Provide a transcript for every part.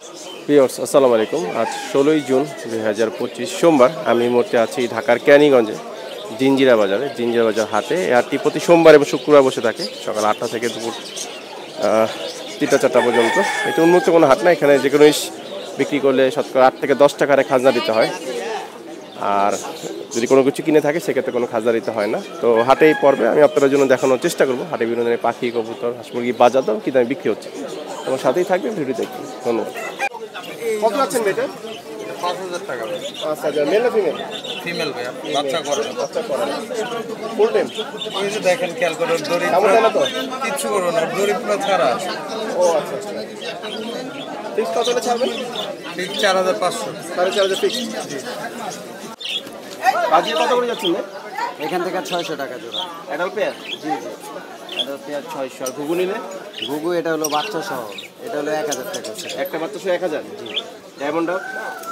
Viewers আসসালামু আলাইকুম। আজ 16ই জুন 2025 সোমবার। আমি এই মুহূর্তে আছি ঢাকার ক্যানিগঞ্জে জিঞ্জিরা বাজারে। জিঞ্জিরা বাজার হাটে। এই হাটটি প্রতি সোমবার এবং শুক্রবার বসে থাকে সকাল 8টা থেকে দুপুর 3টা-4টা পর্যন্ত। এটা উন্মুক্ত কোনো হাট না, এখানে যে কোনো জিনিস বিক্রি করলে শতকরা 8 থেকে 10 টাকা খাজনা দিতে হয়। আর যদি কোনো কিছু কিনে থাকে সেক্ষেত্রে কোনো খাজনা দিতে হয় না। তো হাটে এই পর্বে আমি আপনাদের জন্য দেখানোর চেষ্টা করবো হাটে বিভিন্ন ধরনের পাখি, কবুতর, হাঁস মুরগি বাজার দাম কী দামে বিক্রি হচ্ছে। তোমার সাথেই থাকবে, ভিডিও দেখবে। ধন্যবাদ। কত যাচ্ছেন বেটা? 5,000 টাকা ভাই। 5,000। মেল না ফিমেল? ফিমেল ভাই, বাচ্চা করে না। বাচ্চা করে না। Full time? এই যে দেখেন, খেয়াল করে দড়ি আমার জানা তো কিচ্ছু করো না, দড়ি পুরো ছাড়া। ও আচ্ছা আচ্ছা। ফিক্স কত হলে ছাড়বেন? ঠিক 4,500। 4,500 ফিক্স। বাজি কত করে যাচ্ছেন? এখান থেকে 600 টাকা জোড়া। Adult pair? জি জি। Adult pair 600। আর ঘুঘু নিলে? ঘুঘু এটা হলো বাচ্চা সহ, এটা হলো 1000 টাকা। একটা বাচ্চা 1000? জি। Diamond dog?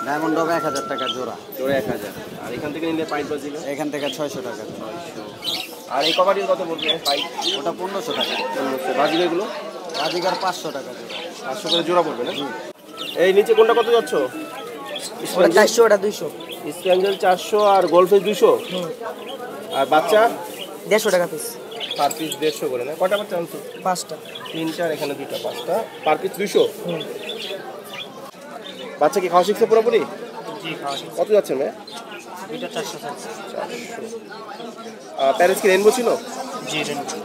ডায়মন্ড ডগ 1000 টাকা জোড়া। জোড়া 1000। আর এখান থেকে নিলে পাইট বাজি? এখান থেকে 600 টাকা। 600। আর এই কভারটি কত পড়বে পাইট? ওটা 1500 টাকা। 1500। বাজিগুলো? রাজিকার 500 টাকা জোড়া। 500 করে জোড়া পড়বে না? এই নিচে কোনটা কত যাচ্ছ? ওটা 400, ওটা 200। স্প্যাঞ্জেল 400 আর গোল্ডফিশ 200। আর বাচ্চা 150 টাকা পিস। পার পিস 150 করে না? কয়টা বাচ্চা আনছো? 5টা। 3টা, এখানে 2টা, 5টা। Per piece 200। বাচ্চা কি খাওয়া শিখছে পুরোপুরি? জি, খাওয়া কত যাচ্ছে মেয়ে? এটা 400 টাকা। 400। প্যারিস কি রেনবো ছিল? জি, রেনবো।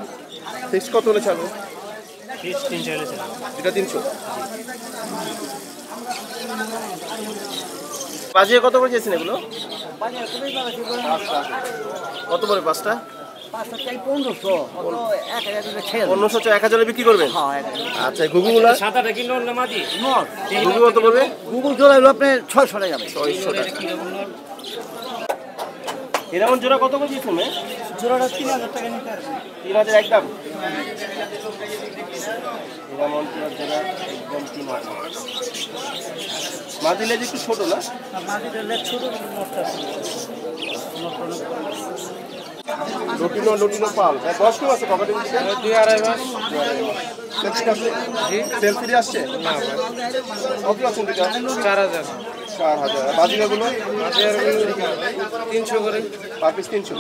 ফিক্স কত হলে ছাড়বে? পিস 300 হয়েছে। এটা 300। বাজিয়ে কত করে চেয়েছেন এগুলো? বাজার খুবই ভালো ছিল। কত করে 5টা? 5টা চাই 1500। অত 1000 টাকা ছেড়ে। 1500 চা 1000 বিক্রি করবেন? হ্যাঁ। আচ্ছা, ঘুঘুগুলা? সাদাটা কি নর না মাদি? নর। ঘুঘু কত পড়বে? ঘুঘু জোড়া হলো আপনার 600 টাকা যাবে। 600 টাকা। এরকম জোড়া কত করে দিয়েছেন মেয়ে? জোড়াটা 3000 টাকা নিতে পারবে। 3000 একদম? এরকম জোড়া একদম 3000। মাদি লেজ একটু ছোট না? মাদিটা লেজ ছোট, নরটা লুটিনো পাল। বয়স কেমন আছে ককাটের? 2-2.5 মাস। সেল ফিরে আসছে? না ভাই, কত আছেন দুটা? 4,000। 4000। বাজিকাগুলো? 300 করে। Per piece 300।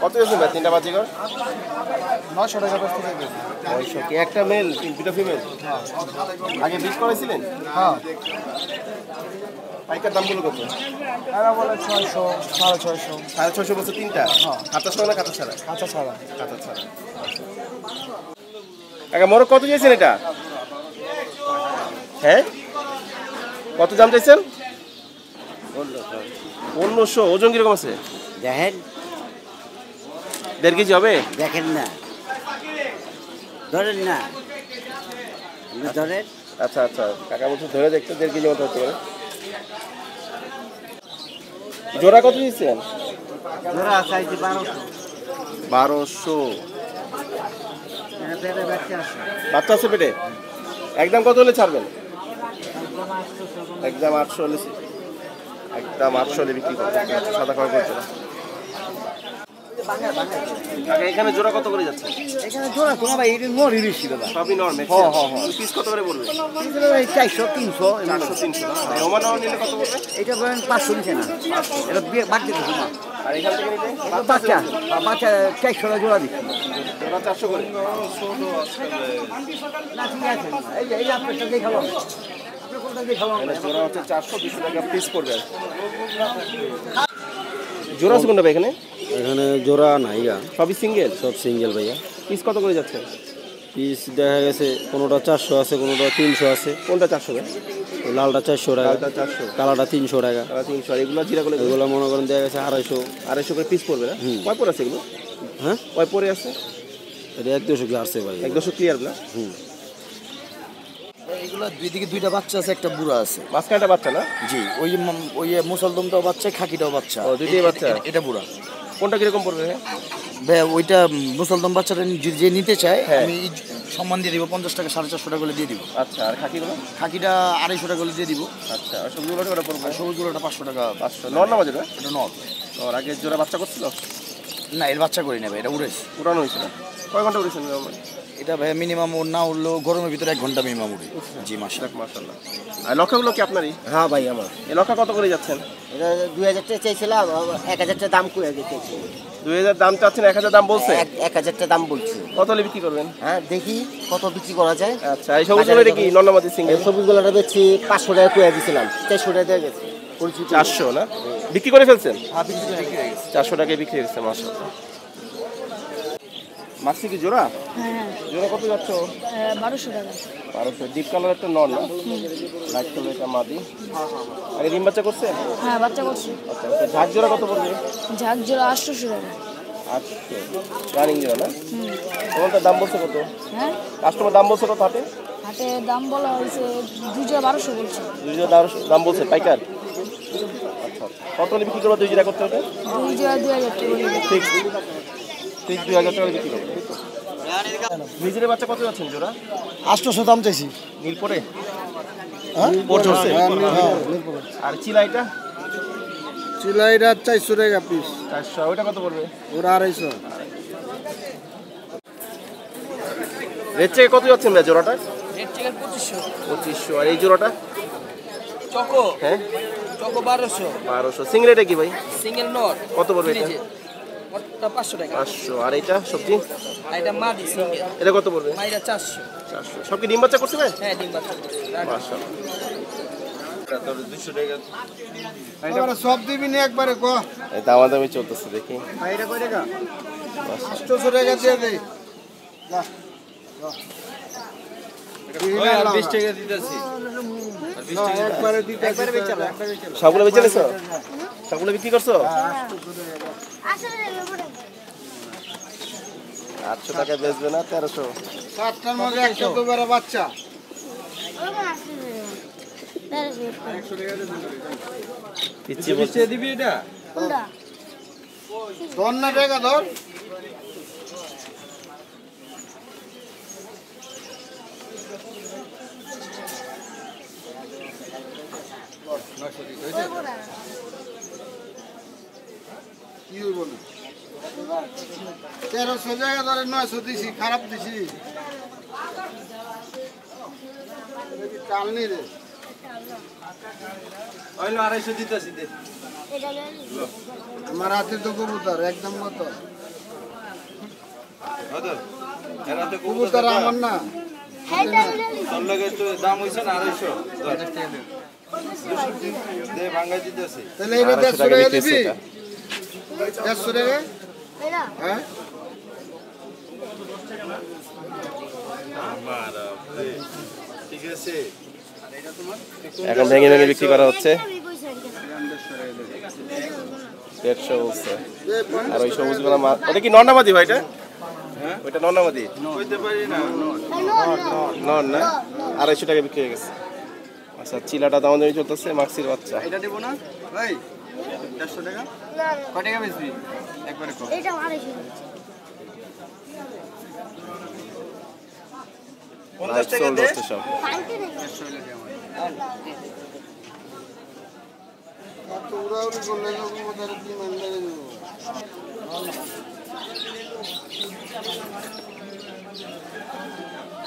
কত আছে ভাই 3টা বাজিকার? 900 টাকা বস্তা দেবে। 900। কি একটা মেল, 2টা ফিমেল? আগে বিক্রি করেছিলেন? হ্যাঁ। পাইকার দামগুলো কত? এরা বলে 600, 650। 650 বছর 3টা? হ্যাঁ। খাতা ছাড়া না খাতা ছাড়া? কাঁচা ছাড়া। খাতা ছাড়া। কাকা মোরগ কত চাইছেন এটা? হ্যাঁ, কত দাম চাইছেন? 1500। ওজন কিরকম আছে? দেখেন, 1.5 কেজি হবে? দেখেন না, ধরেন না, ধরেন। আচ্ছা আচ্ছা, কাকা বলছে ধরে দেখতে 1.5 কেজি মতো হতে পারে। জোড়া কত দিচ্ছেন? জোড়া চাইছি 1200। 1200। এটা পেটে বাচ্চা আছে। বাচ্চা আছে পেটে? একদম কত হলে ছাড়বেন? একদম 800 হলে। একদম 800 হলে বিক্রি করবেন? সাদা খড় করছে না। কাকা এখানে জোড়া কত করে যাচ্ছে? এখানে জোড়া তো না ভাই, এটা নরই বেশি দাদা। সবই নরমাল। হ্যাঁ হ্যাঁ হ্যাঁ। পিস কত করে বলবে? 400, 300। 400-300 না? ওমান নিলে কত বলবে? এটা ধরেন 500 নিচে না। এটা বাড়তে দিচ্ছি না। আর এখান থেকে নিলে? বাচ্চা 400 টাকা জোড়া দিচ্ছি। জোড়া 400 করে? না, ঠিক আছে। এই আপনারটা দেখালাম। আপনি কোনটা দেখালাম? এখানে জোড়া হচ্ছে 400, 200 টাকা পিস পড়বে। জোড়া আছে কোনটা ভাই এখানে? এখানে জোড়া নাই গা, সবই সিঙ্গেল? সব সিঙ্গেল ভাইয়া। পিস কত করে যাচ্ছে? পিস দেখা গেছে কোনোটা 400 আছে, কোনোটা 300 আছে। কোনটা 400 ভাই? ওই লালটা 400 টাকা, লালটা 400, কালাটা 300 টাকা। 300। আর এগুলো জিরাগুলো? এগুলো মনে করেন দেখা গেছে 250। 250 করে পিস পড়বে না? কয় পরে আছে এগুলো? হ্যাঁ, কয় পরে আছে? এটা 1-200 কি আসছে ভাই। 100 ক্লিয়ার না? এগুলো দুই দিকে 2টা বাচ্চা আছে, একটা বুড়া আছে। মাঝখানটা বাচ্চা না? জি, ওই মুসলদমটাও বাচ্চা, খাকিটাও বাচ্চা। ও, দুইটাই বাচ্চা? এটা বুড়া। কোনটা কিরকম পড়বে? ভাই ওইটা মুসলদম বাচ্চাটা যে নিতে চায়, হ্যাঁ। আমি সম্মান দিয়ে দিব 50 টাকা, 450 টাকা করে দিয়ে দিব। আচ্ছা, আর খাকিগুলো? খাকিটা 250 টাকা করে দিয়ে দিব। আচ্ছা, আর সবগুলো কত পড়বে? আর সবুজ গুলোটা 500 টাকা। 500। নর না বাজে? এটা নর। ওর আগে জোড়া বাচ্চা করছিল? না, এর বাচ্চা করি না ভাই, এটা উড়েছে। পুরানো হয়েছিল? কয় ঘন্টা উড়েছেন? এটা ভাই মিনিমাম ওর না উঠলেও গরমের ভিতরে 1 ঘন্টা মিনিমাম উঠে। জি মাশাআল্লাহ। মাশাআল্লাহ। আর লক্ষাগুলো কি আপনারই? হ্যাঁ ভাই আমার এই লক্ষা কত করে যাচ্ছেন? এটা 2000 টাকা চাইছিলাম, 1000 টাকা দাম করে দিতেছি। 2000 দাম চাচ্ছেন, 1000 দাম বলছে? 1000 টাকা দাম বলছি। কত হলে বিক্রি করবেন? হ্যাঁ দেখি কত বিক্রি করা যায়। আচ্ছা, এই সবুজগুলো এটা কি নন্নামাদি সিঙ্গেল? সবুজগুলোটা বেচছি 500 টাকা করে দিয়েছিলাম, 400 টাকা দিয়ে গেছে। 400 না? বিক্রি করে ফেলছেন? হ্যাঁ বিক্রি করে গেছে। 400 টাকায় বিক্রি হয়েছে, মাশাআল্লাহ। মাছি কি জোড়া? হ্যাঁ জোড়া কত যাচ্ছ? 1200 টাকা। 1200। ডিপ কালার একটা নন না, লাইট কালার একটা মাদি। আগে ডিম বাচ্চা করছে? হ্যাঁ বাচ্চা করছে। আচ্ছা, ঝাঁক জোড়া কত পড়বে? ঝাঁক জোড়া 800 টাকা। 800 রানিং জোড়া না? তোমার দাম বলছে কত? হ্যাঁ কাস্টমার দাম বলছে কত হাটে? হাটে দাম বলা হয়েছে 2 জোড়া 1200 বলছে। 2 জোড়া দাম বলছে পাইকার? আচ্ছা, কত হলে বিক্রি করবো 2 জোড়া করতে হবে? 2 জোড়া 2000 টাকা বলে। ঠিক ঠিক 2000 টাকা বিক্রি করবো। নিজের বাচ্চা কত যাচ্ছেন জোড়া? 800 দাম চাইছি। নীল পরে? হ্যাঁ পোর্ট হচ্ছে? নীলপুরে। আর চিলাইটা? চিলাইটা 400 টাকা পিস। 400। ওইটা কত পড়বে? ওরা 250। রেড চেকে কত যাচ্ছেন ভাই জোড়াটা? Red chicken 2500। 2500। আর এই জোড়াটা? চকো হ্যাঁ চকো 1200। 1200। সিংড়েটা কি ভাই? সিঙ্গেল নট কত পড়বে এটা? ওটা 500 টাকা। 500। আর এইটা সবজি? আর এটা মাদি সিঙ্গেল, এটা কত পড়বে? মাইরা 400। 400। সব কি ডিম বাচ্চা করছে ভাই? হ্যাঁ ডিম বাচ্চা। মাশাআল্লাহ। সব দিবি নি একবারে ক। এই দামাদামি চলতেছে, দেখি। এটা কয় টাকা? 800 টাকা দিয়ে দে। ওই আর 20 টাকা দিতেছি। একবারে দিতে একবারে সবগুলো বেচে নিছো? সবগুলো বিক্রি করছো? 800 টাকা বেচবে না 1300? 7টার মধ্যে একটা দুবারে বাচ্চা। পিচ্ছি বলছে। দিবি এটা? ধর না টাকা ধর। কি হইব না? 1300 টাকা ধরে 900 দিছি, খারাপ দিছি। চাল নি রে। ওইলো 250 দিতেছি দে। আমার হাতে তো কবুতর একদম কত? ওদের এরা তো কবুতর আমার না। তোর লাগে তো দাম হইছে না 250। দে ভাঙা দিতেছি। তাহলে এটা 250 150 টাকা টাকা বিক্রি দিবি? হচ্ছে এটা। 150 টাকা? হ্যাঁ? ঠিক আছে। এখন ভেঙে ভেঙে বিক্রি করা হচ্ছে। 150 বলছে। আর ওই সবুজগুলো ওটা কি নন্নামাদি ভাই? এটা ওইটা নন্নামাদি? কইতে পারি না। নন না? 250 টাকা বিক্রি হয়ে গেছে। আচ্ছা, চিলাটা দাম দামি চলতেছে, মাক্সির বাচ্চা। এটা দেব না ভাই? 150 টাকা? কয় টাকা বেচবি? একবারে কম। এটা 250। 50 টাকা দে। সব এত উড়াউড়ি করলে তো কবুতর কি মানবে রে?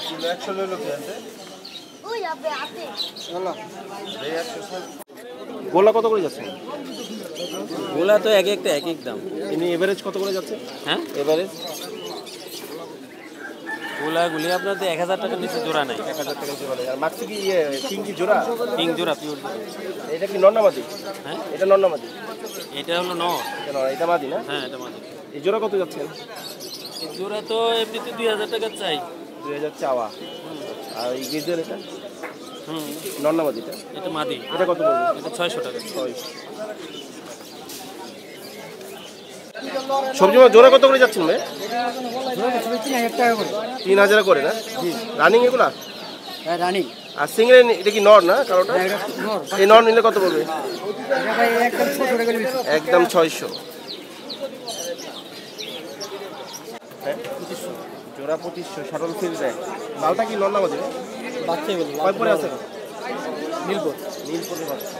কিলো 100 লইলো কি আছে? ওই আপে আপে। হলো। এই 100। গোলা কত করে যাচ্ছে? গোলা তো এক একটা এক এক দাম। এমনি এভারেজ কত করে যাচ্ছে? হ্যাঁ এভারেজ গোলাগুলি আপনার তো 1000 টাকার নিচে জোড়া নাই। 1000 টাকা জোড়া। আর মাক্সি কি কিং কি জোড়া? কিং জোড়া পিওর। এটা কি নন্নামাদি? হ্যাঁ এটা নন্নামাদি? এটা হলো নর। এটা মাদি না? হ্যাঁ এটা মাদি। এই জোড়া কত যাচ্ছেন? এই জোড়া তো এমনিতে 2000 টাকা চাই। 2000 চাওয়া। আর এই গিজের এটা হুম নন্নামাদিটা? এটা মাদি। এটা কত পড়বে? এটা 600 টাকা। 600। সবজি জোড়া কত করে যাচ্ছেন ভাই? 3000 টাকা করে। 3000 করে না? রানিং এগুলা? হ্যাঁ রানিং। আর সিঙ্গেল এটা কি নর না কারোটা? এই নর নিলে কত পড়বে? এটা ভাই একদম 600 টাকা করে বিক্রি। একদম 600। জোড়া 2500। শাটল ফিল দেয়। লালটা কি নন্নামাদি? বাচ্চাই বলি। কয় পরে আছে? নীলপুর। নীলপরি বাচ্চা।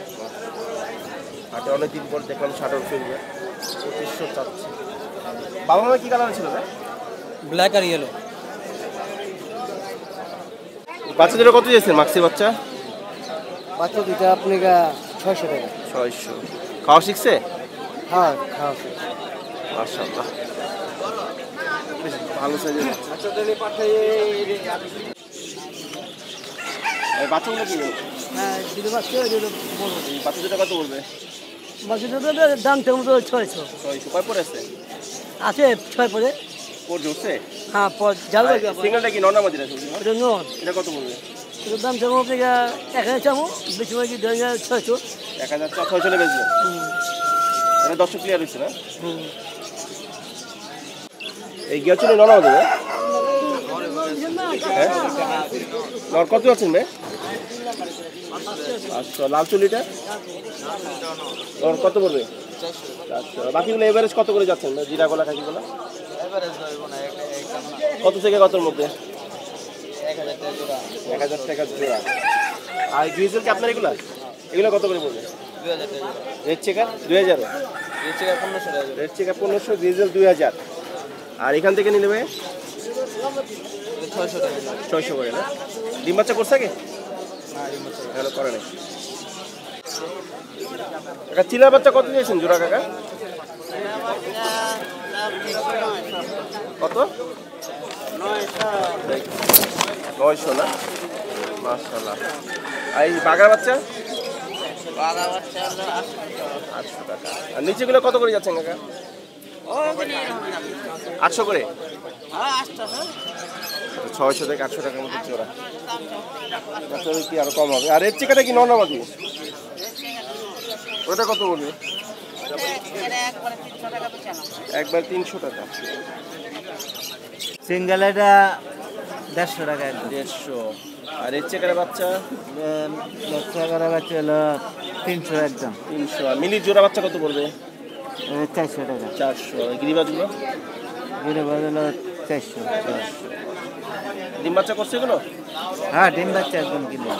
হাটে অনেকদিন পর দেখলাম শাটল ফিল দেয়। 2500 চাচ্ছে। বাবা মা কি কালার ছিল ভাই? ব্ল্যাক আর ইয়েলো। বাচ্চা দুটো কত দিয়েছেন মাক্সি বাচ্চা? বাচ্চা দুটো আপনি 600 টাকা। 600। খাওয়া শিখছে? হ্যাঁ খাওয়া। মাশাআল্লাহ, বেশ ভালো সাইজের বাচ্চা। আচ্ছা তাহলে পাঠাই এই বাচ্চাগুলো কি? হ্যাঁ দুটো বাচ্চা দুটো বড়। এই বাচ্চা দুটো কত পড়বে? বাচ্চাটার দাম তেমন তো 600 কয় পরে আছে? আছে 6 পরে। পর জুড়ছে? হ্যাঁ পর জালবে সিঙ্গেলটা কি নর্নাল মাদিরা? এটা নন। এটা কত পড়বে? এটার দাম তেমন আপনি 1000 চামো বেশি মানে 2600। 1600 বেচবে। এটা 10 ক্লিয়ার হয়েছে না? এই গিয়াচুনি নর্নাল মাদিরা? হ্যাঁ নর কত আছেন ভাই? আচ্ছা, লাল চুলিটা ওর কত পড়বে? 400। বাকিগুলো এভারেজ কত করে যাচ্ছেন জিরা গলা কাকিগুলো? কত থেকে কতর মধ্যে? 1000 টাকা জোড়া। আর গ্রিজেল কি আপনার এগুলো কত করে পড়বে? 2000 টাকা। রেড চেকার 2000, এই চেকার 1500 টাকা। Red checker 1500, grizzle 2000। আর এখান থেকে নিয়ে নেবে 600 টাকা। 600 করে না? ডিম বাচ্চা করছে কি? এখনো করে নাই। কাকা চিলার বাচ্চা কত দিয়েছেন জোড়া কাকা? কত? 900 না? মাশাআল্লাহ। আর এই বাগার বাচ্চা? 800 টাকা। আর নিচেগুলো কত করে যাচ্ছেন কাকা? 800 করে? 600 থেকে 800 টাকার মধ্যে জোড়া। বাচ্চা কি আরো কম হবে? আর এর চিকাটা কি নর্নামাদি? ওটা কত বলবে? একবার 300 টাকা। সিঙ্গেল এটা 150 টাকা। 150। আর এর চেকারের বাচ্চা? বাচ্চা করা বাচ্চা হলো 300 একদম। 300। আর মিলির জোড়া বাচ্চা কত পড়বে? 400 টাকা। 400। গিরিবাজগুলো? ঘুরে বদল 400। ডিম বাচ্চা করছে এগুলো? হ্যাঁ ডিম বাচ্চা একদম কিলো।